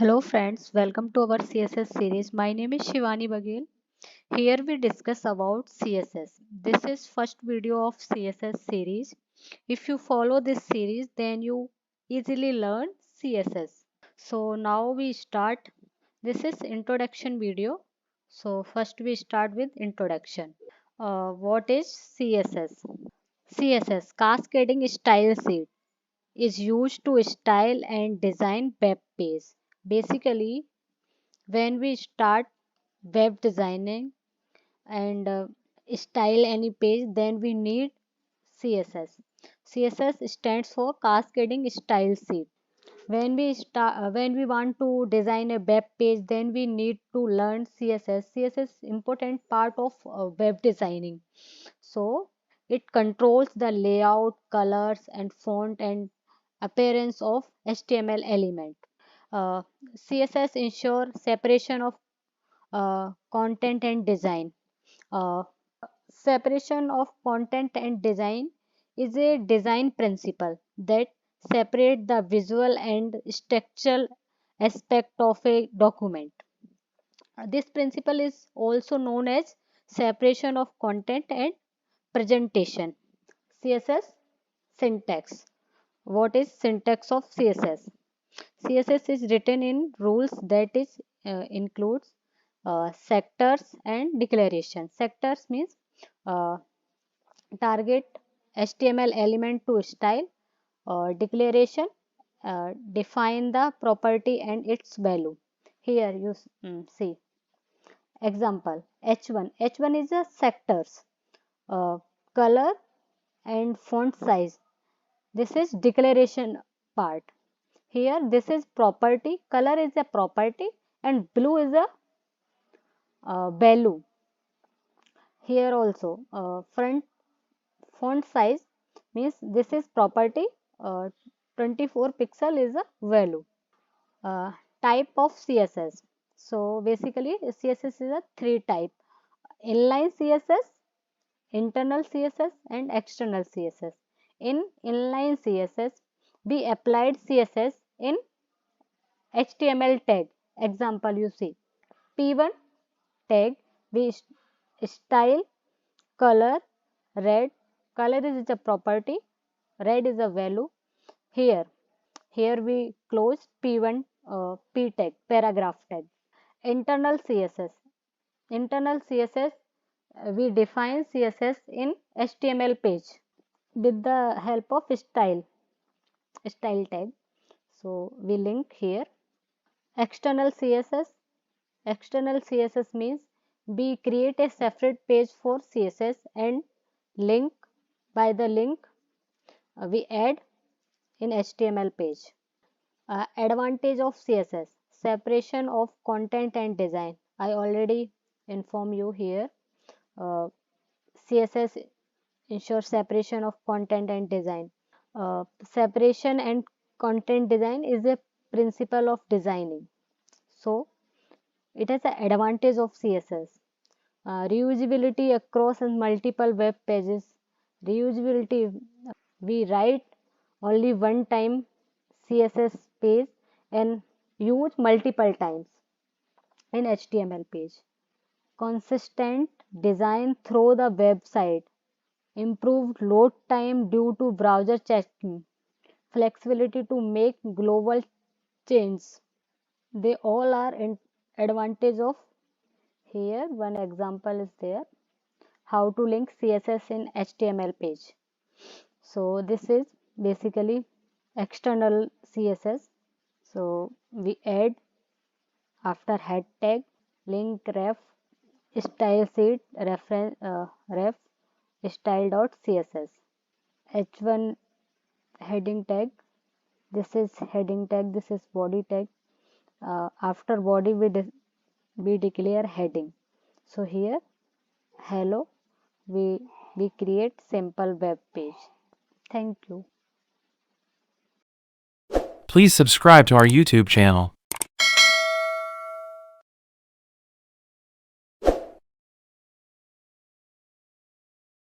Hello friends, welcome to our CSS series. My name is Shivani Bagel. Here we discuss about CSS. This is first video of CSS series. If you follow this series, then you easily learn CSS. So now we start. This is introduction video. So first we start with introduction. What is CSS? CSS, Cascading Style Sheet, is used to style and design web page. Basically, when we start web designing and style any page, then we need CSS. CSS stands for Cascading Style Sheet. When we want to design a web page, then we need to learn CSS. CSS is important part of web designing. So it controls the layout, colors and font and appearance of HTML element. Uh, CSS ensure separation of content and design. Uh, Separation of content and design is a design principle that separate the visual and structural aspect of a document. This principle is also known as separation of content and presentation. CSS syntax. What is syntax of CSS? CSS is written in rules that is includes sectors and declaration. Sectors means uh, target HTML element to style. Declaration define the property and its value. Here you see example H1. H1 is a sectors, color and font size. This is declaration part. Here this is property, color is a property and blue is a value. Here also front font size means this is property, 24 pixel is a value. uh, Type of CSS. So basically CSS is a three type: inline CSS, internal CSS and external CSS. In inline CSS we applied CSS in HTML tag. Example you see P1 tag, we style color red. Color is a property, red is a value. Here we close P1 P tag, paragraph tag. Internal CSS. Internal CSS, we define CSS in HTML page with the help of style tag. So we link here. External CSS. External CSS means we create a separate page for CSS and link. By the link we add in HTML page. Advantage of CSS: separation of content and design. I already inform you here. uh, CSS ensures separation of content and design. Separation and content design is a principle of designing, so it has an advantage of CSS. Reusability across multiple web pages. Reusability, we write only one time CSS page and use multiple times in HTML page. Consistent design through the website. Improved load time due to browser checking. Flexibility to make global changes. They all are in advantage of. Here one example is there, how to link CSS in HTML page. So this is basically external CSS. So we add after head tag link ref style sheet reference ref style.css. H1 heading tag, this is heading tag, this is body tag. After body we declare heading. So here hello, we create simple web page. Thank you. Please subscribe to our YouTube channel.